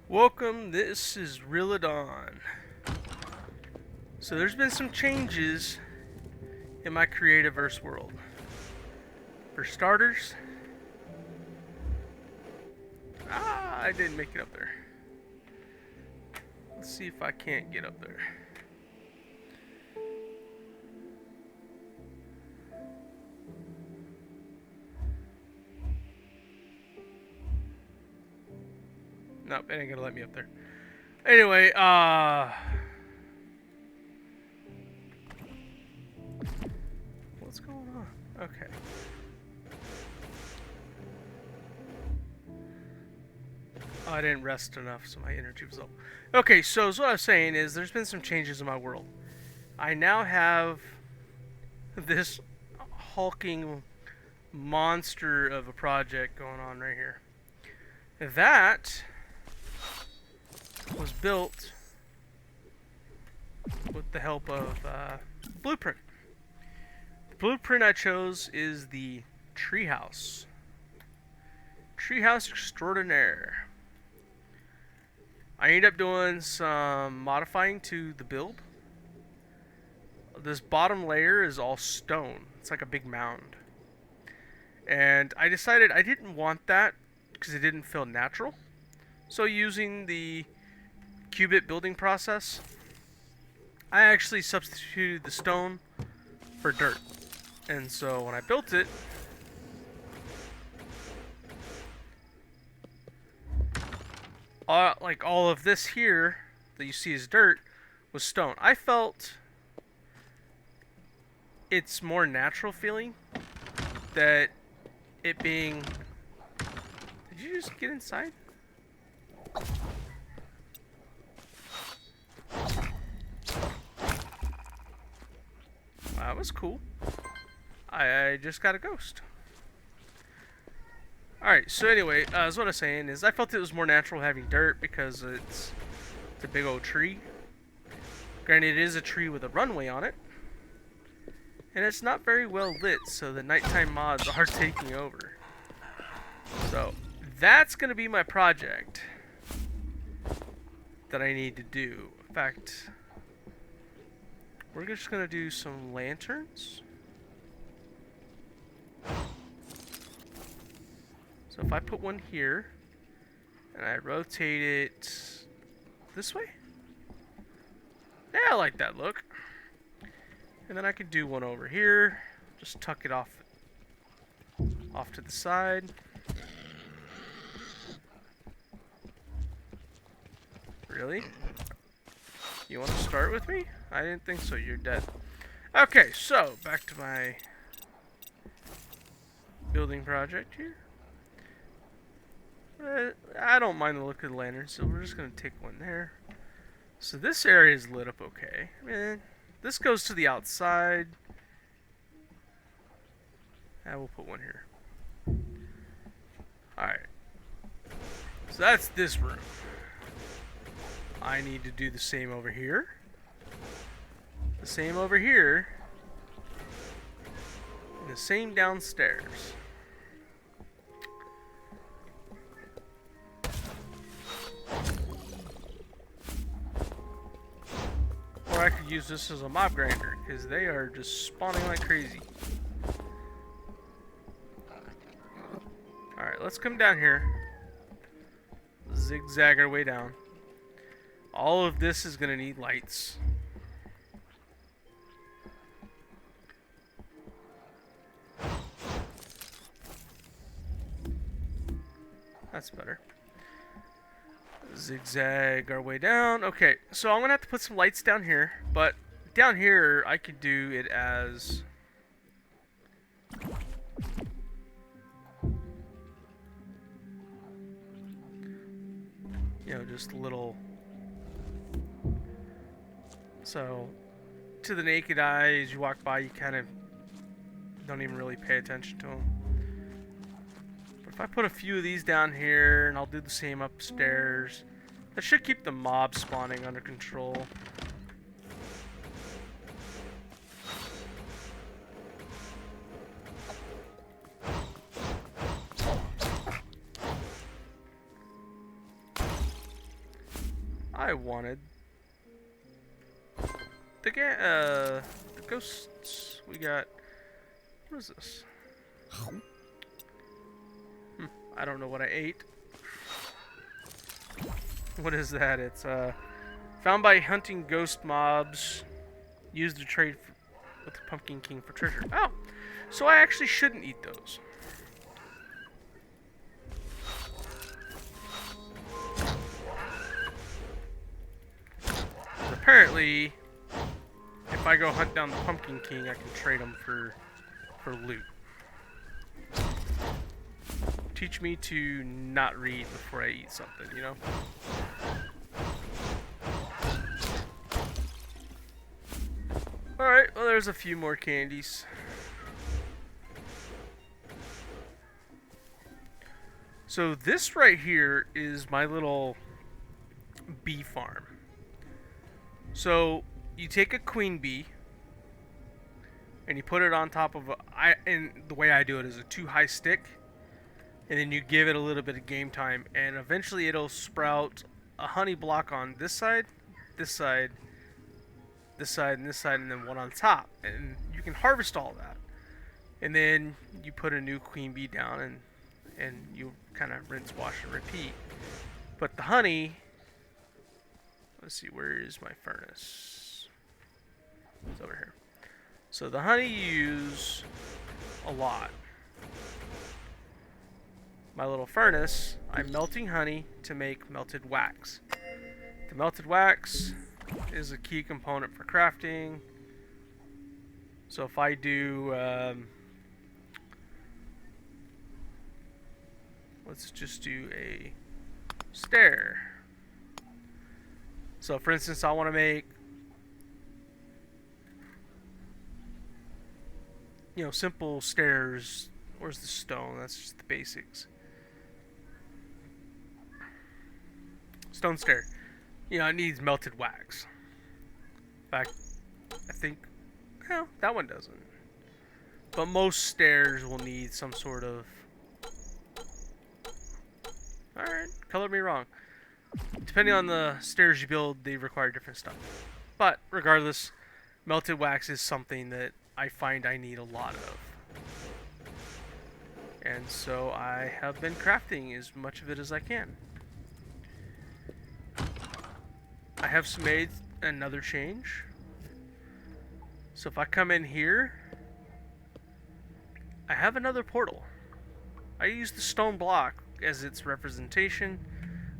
Welcome, this is Rilladon. So there's been some changes in my Creativerse world. For starters, I didn't make it up there. Let's see if I can't get up there. Nope, it ain't gonna let me up there. Anyway, what's going on? Okay. Oh, I didn't rest enough, so my energy was low. Okay, so what I was saying is there's been some changes in my world. I now have this hulking monster of a project going on right here. That was built with the help of Blueprint. The blueprint I chose is the treehouse. Treehouse extraordinaire. I ended up doing some modifying to the build. This bottom layer is all stone. It's like a big mound. And I decided I didn't want that because it didn't feel natural. So using the Qbit building process, I actually substituted the stone for dirt. And so when I built it, like all of this here that you see is dirt was stone. I felt it's more natural feeling that it being... Did you just get inside? That was cool. I just got a ghost. Alright, so anyway, as what I was saying is I felt it was more natural having dirt because it's a big old tree. Granted, it is a tree with a runway on it. And it's not very well lit, so the nighttime mods are taking over. So, that's going to be my project that I need to do. In fact, we're just going to do some lanterns. So if I put one here, and I rotate it this way. Yeah, I like that look. And then I could do one over here. Just tuck it off to the side. Really? You want to start with me? I didn't think so. You're dead. Okay, so back to my building project here. I don't mind the look of the lantern, so we're just going to take one there. So this area is lit up okay. This goes to the outside. And we'll put one here. Alright. So that's this room. I need to do the same over here. The same over here. And the same downstairs. Or I could use this as a mob grinder, because they are just spawning like crazy. Alright, let's come down here. Zigzag our way down. All of this is going to need lights. That's better. Zigzag our way down. Okay, so I'm gonna have to put some lights down here, but down here I could do it as just a little. So to the naked eye, as you walk by, you kind of don't even really pay attention to them. If I put a few of these down here, and I'll do the same upstairs, that should keep the mob spawning under control. I wanted the ghosts. We got. What is this? I don't know what I ate. What is that? It's found by hunting ghost mobs. Used to trade with the Pumpkin King for treasure. Oh, so I actually shouldn't eat those. Apparently, if I go hunt down the Pumpkin King, I can trade him for loot. Teach me to not read before I eat something, you know? Alright, well there's a few more candies. So this right here is my little bee farm. So you take a queen bee and you put it on top of and the way I do it is a 2-high stick, and then you give it a little bit of game time, and eventually it'll sprout a honey block on this side, this side, this side, and this side, and then one on top, and you can harvest all that, and then you put a new queen bee down, and you kind of rinse, wash, and repeat. But the honey, let's see, where is my furnace? It's over here. So the honey you use a lot. My little furnace, I'm melting honey to make melted wax. The melted wax is a key component for crafting. So if I do, let's just do a stair. So for instance, I want to make, simple stairs. Where's the stone? That's just the basics. Stone stair. It needs melted wax. In fact, I think, well, that one doesn't. But most stairs will need some sort of... Alright, color me wrong. Depending on the stairs you build, they require different stuff. But, regardless, melted wax is something that I find I need a lot of. And so I have been crafting as much of it as I can. I have made another change. So if I come in here, I have another portal. I use the stone block as its representation.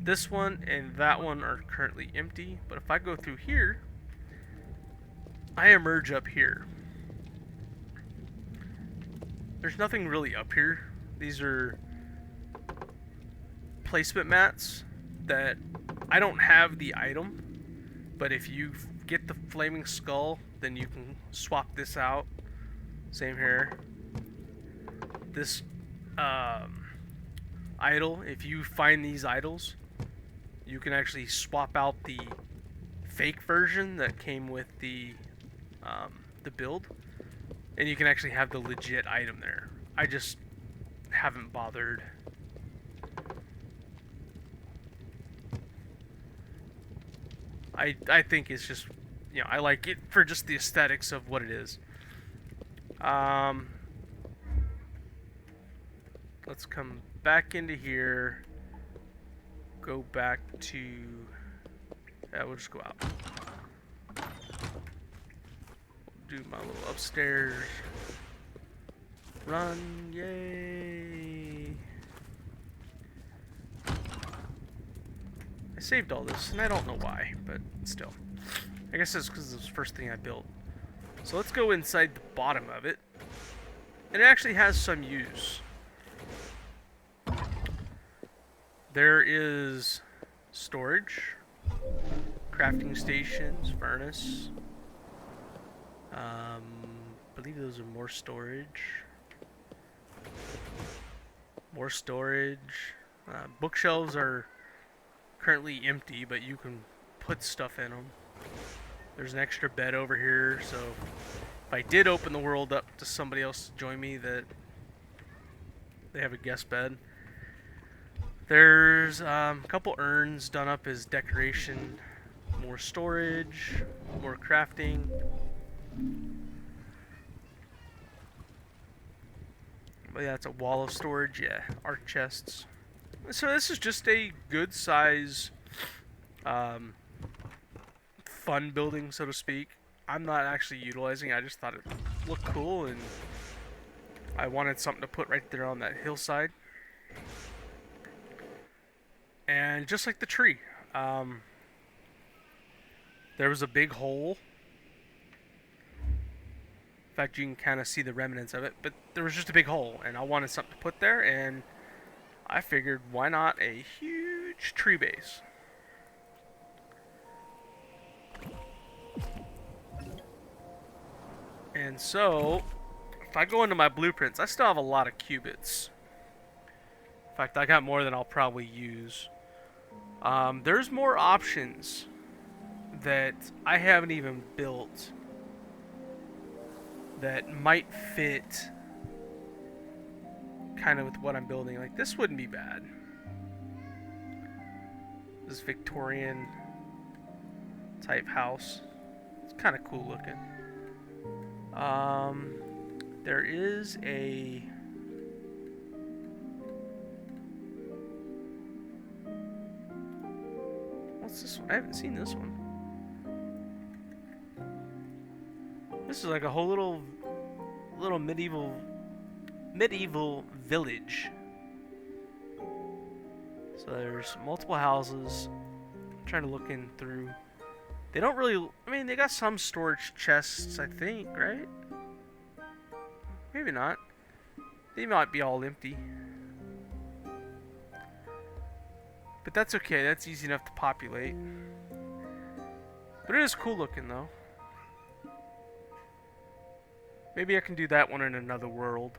This one and that one are currently empty, but if I go through here, I emerge up here. There's nothing really up here. These are placement mats that I don't have the item, but if you get the flaming skull, then you can swap this out. Same here. This idol, if you find these idols, you can actually swap out the fake version that came with the build, and you can actually have the legit item there. I just haven't bothered. I think it's just, I like it for just the aesthetics of what it is. Let's come back into here. Go back to... Yeah, we'll just go out. Do my little upstairs. Run, yay! I saved all this, and I don't know why, but still. I guess it's because it was the first thing I built. So let's go inside the bottom of it. And it actually has some use. There is storage, crafting stations, furnace. I believe those are more storage. More storage. Bookshelves are currently empty, but you can put stuff in them. There's an extra bed over here, so if I did open the world up to somebody else to join me, that they have a guest bed. There's a couple urns done up as decoration, more storage, more crafting. But yeah, it's a wall of storage, yeah, art chests. So this is just a good size um, fun building, so to speak. I'm not actually utilizing it, I just thought it looked cool and I wanted something to put right there on that hillside. And just like the tree, there was a big hole. In fact, you can kind of see the remnants of it, but there was just a big hole, and I wanted something to put there, and I figured, why not a huge tree base? And so, if I go into my blueprints, I still have a lot of qubits. In fact, I got more than I'll probably use. There's more options that I haven't even built that might fit kind of with what I'm building. Like, this wouldn't be bad. This Victorian type house. It's kind of cool looking. There is a... What's this one? I haven't seen this one. This is like a whole little medieval village. So there's multiple houses. I'm trying to look in through. They don't really, I mean, they got some storage chests, I think, right? Maybe not. They might be all empty. But that's okay, that's easy enough to populate. But it is cool looking though. Maybe I can do that one in another world.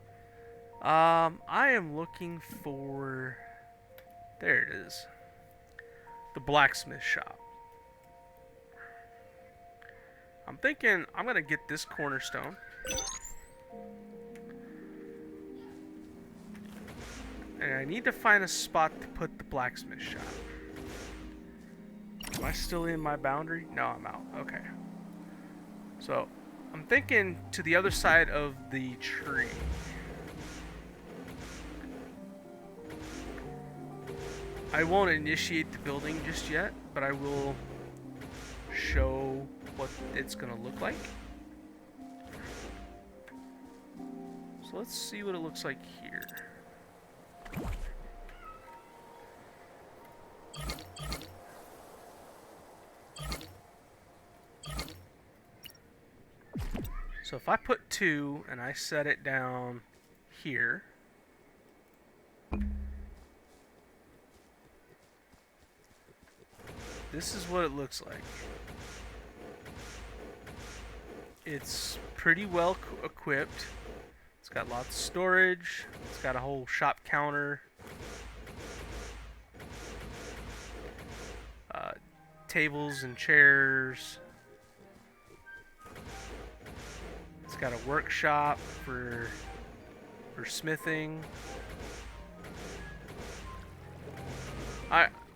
I am looking for... There it is. The blacksmith shop. I'm thinking I'm going to get this cornerstone. And I need to find a spot to put the blacksmith shop. Am I still in my boundary? No, I'm out. Okay. So, I'm thinking to the other side of the tree. I won't initiate the building just yet, but I will show what it's going to look like. So let's see what it looks like here. So if I put 2 and I set it down here, this is what it looks like. It's pretty well equipped. It's got lots of storage. It's got a whole shop counter. Tables and chairs. It's got a workshop for smithing.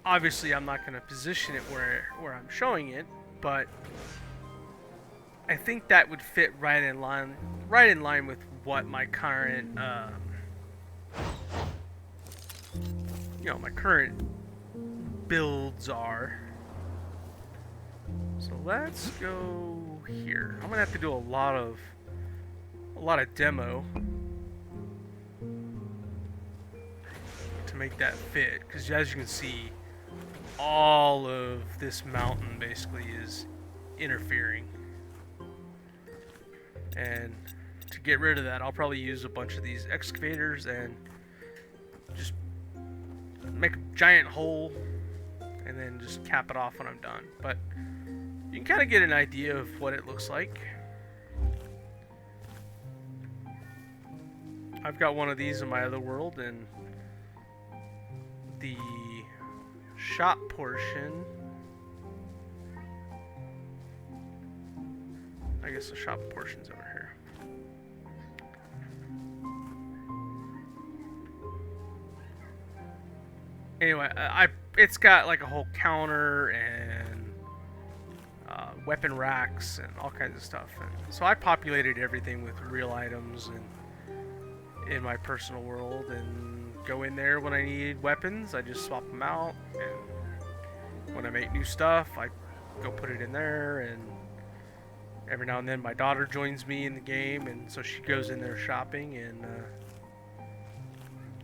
Obviously I'm not going to position it where I'm showing it, but I think that would fit right in line with what my current my current builds are. So let's go here. I'm gonna have to do a lot of demo to make that fit, because as you can see, all of this mountain basically is interfering. And to get rid of that, I'll probably use a bunch of these excavators and just make a giant hole and then just cap it off when I'm done. But you can kind of get an idea of what it looks like. I've got one of these in my other world, and the shop portion, I guess the shop portion's over here. Anyway, it's got like a whole counter and weapon racks and all kinds of stuff. And so I populated everything with real items and in my personal world, and go in there when I need weapons. I just swap them out, and when I make new stuff, I go put it in there. And every now and then, my daughter joins me in the game, and so she goes in there shopping and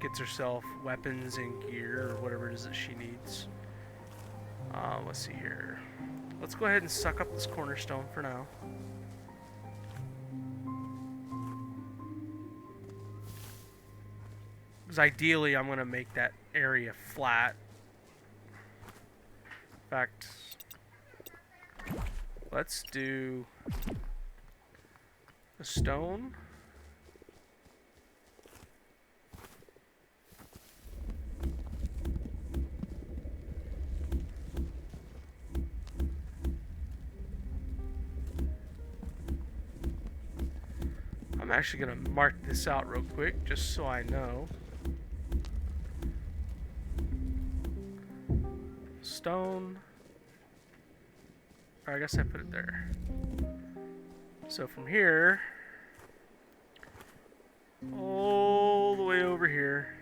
gets herself weapons and gear or whatever it is that she needs. Let's see here. Let's go ahead and suck up this cornerstone for now. Because ideally, I'm going to make that area flat. In fact, let's do a stone. I'm actually going to mark this out real quick just so I know. Stone. Or I guess I put it there. So from here all the way over here,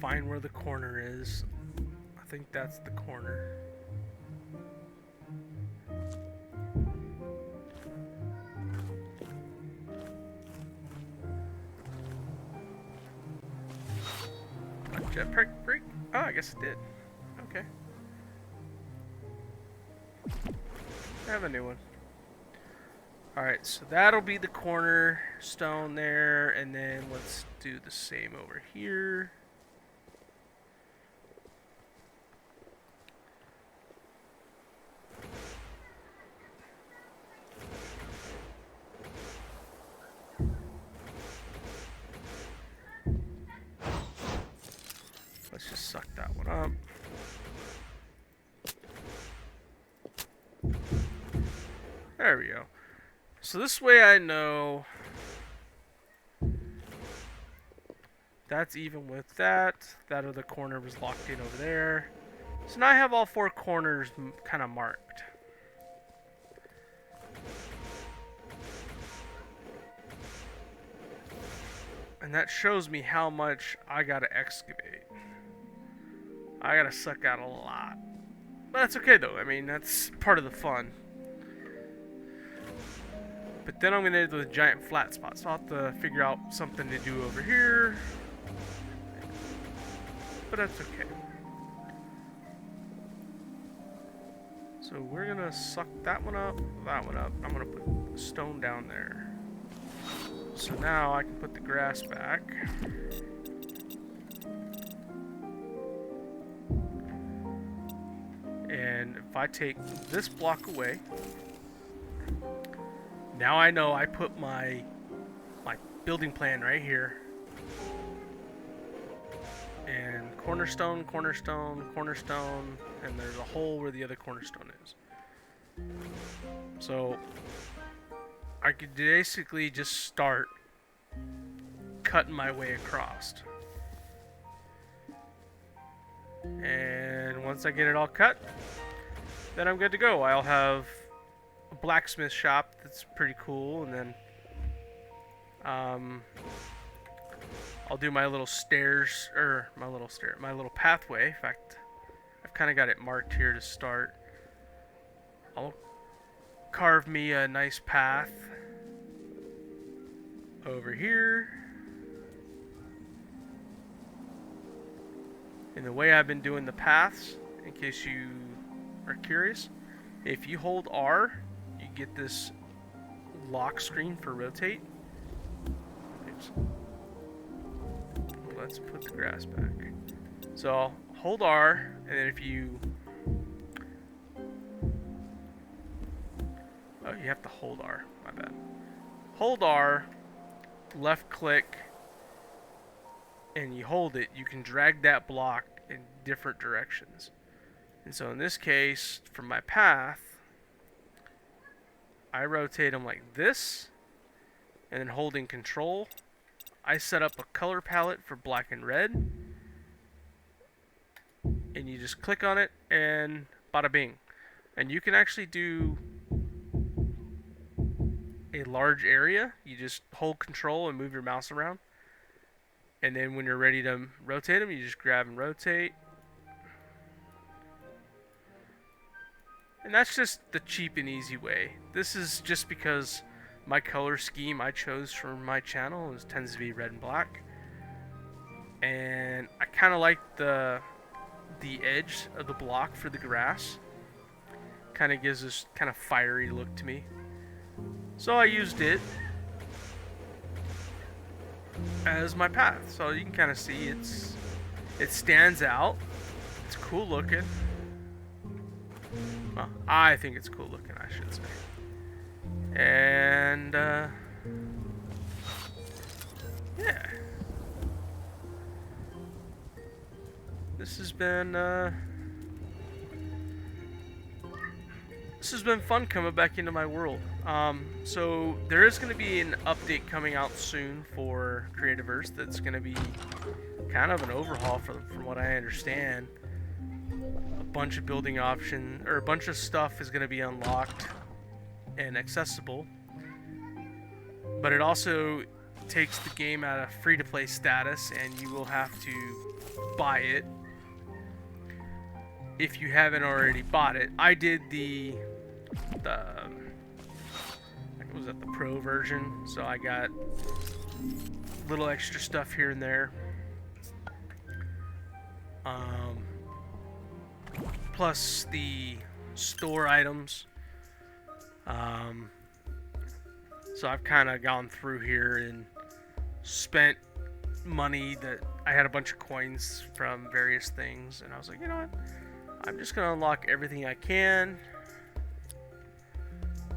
find where the corner is. I think that's the corner. Jetpack break? Oh, I guess it did. Okay. I have a new one. Alright, so that'll be the cornerstone there, and then let's do the same over here. Let's just suck that one up. There we go. So this way I know that's even with that. That other corner was locked in over there. So now I have all four corners kind of marked. And that shows me how much I gotta excavate. I gotta suck out a lot. But that's okay though, I mean, that's part of the fun. But then I'm gonna do the giant flat spot, so I'll have to figure out something to do over here. But that's okay. So we're gonna suck that one up, that one up. I'm gonna put the stone down there. So now I can put the grass back. And if I take this block away, now I know I put my building plan right here. And cornerstone, cornerstone, cornerstone, and there's a hole where the other cornerstone is. So I could basically just start cutting my way across. And once I get it all cut, then I'm good to go. I'll have a blacksmith shop that's pretty cool, and then I'll do my little stairs, or my little pathway. In fact, I've kind of got it marked here to start. I'll carve me a nice path over here. And the way I've been doing the paths, in case you are curious, if you hold R, you get this lock screen for rotate. Oops. Let's put the grass back. So I'll hold R, and then if you... Oh, you have to hold R. My bad. Hold R, left click and you hold it, you can drag that block in different directions. And so in this case, for my path, I rotate them like this, and then holding control, I set up a color palette for black and red, and you just click on it and bada bing. And you can actually do a large area. You just hold control and move your mouse around, and then when you're ready to rotate them, you just grab and rotate. And that's just the cheap and easy way. This is just because my color scheme I chose for my channel tends to be red and black, and I kind of like the edge of the block for the grass. Kind of gives this kind of fiery look to me, so I used it as my path. So you can kind of see it stands out. It's cool looking. Well, I think it's cool looking, I should say. And yeah, this has been fun coming back into my world. So there is going to be an update coming out soon for Creativerse that's going to be kind of an overhaul from what I understand. A bunch of building options, or a bunch of stuff is going to be unlocked and accessible, but it also takes the game out of free-to-play status, and you will have to buy it if you haven't already bought it. I did the was that the pro version, so I got little extra stuff here and there, plus the store items. So I've kind of gone through here and spent money that I had a bunch of coins from various things, and I was like, you know what, I'm just gonna unlock everything I can.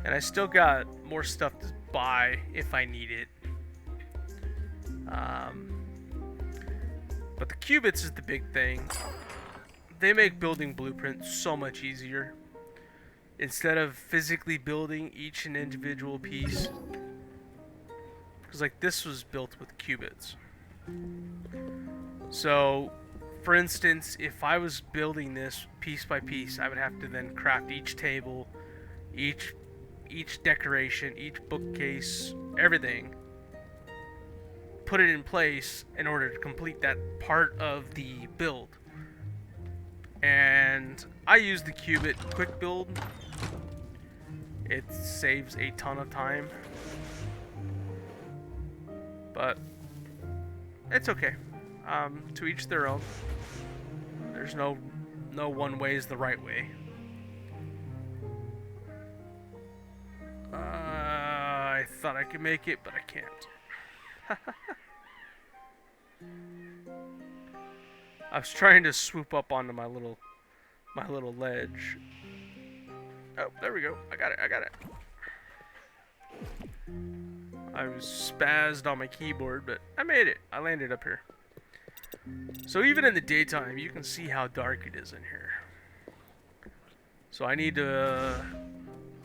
And I still got more stuff to buy if I need it. But the Qbits is the big thing. They make building blueprints so much easier. Instead of physically building each and individual piece. Because like this was built with Qbits. So, for instance, if I was building this piece by piece, I would have to then craft each table, each decoration, each bookcase, everything, put it in place in order to complete that part of the build. And I use the Qbit quick build. It saves a ton of time, but it's okay. To each their own. There's no one way is the right way. I thought I could make it, but I can't. I was trying to swoop up onto my little ledge. Oh, there we go. I got it. I was spazzed on my keyboard, but I made it. I landed up here. So even in the daytime, you can see how dark it is in here. So I need to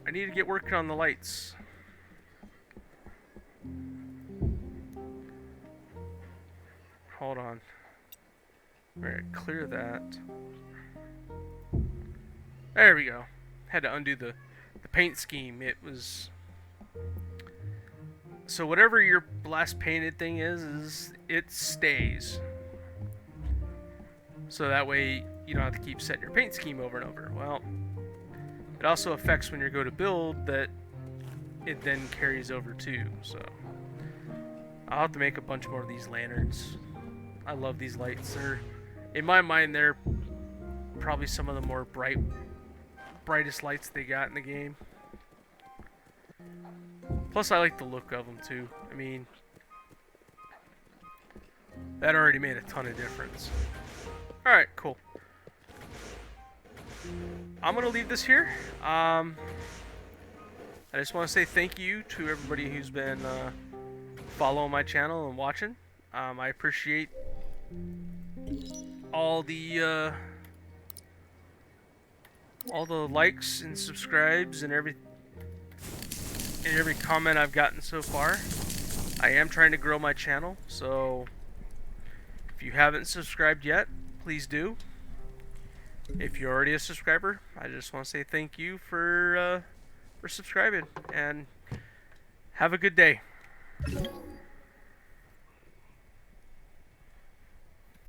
get working on the lights. Hold on. We're gonna clear that. There we go. Had to undo the paint scheme. It was... So whatever your last painted thing is it stays. So that way you don't have to keep setting your paint scheme over and over. Well, it also affects when you go to build that it then carries over too. So I'll have to make a bunch more of these lanterns. I love these lights. They're, in my mind, they're probably some of the more brightest lights they got in the game. Plus, I like the look of them too. I mean, that already made a ton of difference. Alright, cool. I'm going to leave this here. I just want to say thank you to everybody who's been following my channel and watching. I appreciate all the likes and subscribes and every comment I've gotten so far. I am trying to grow my channel, so if you haven't subscribed yet, please do. If you're already a subscriber, I just want to say thank you for subscribing, and have a good day.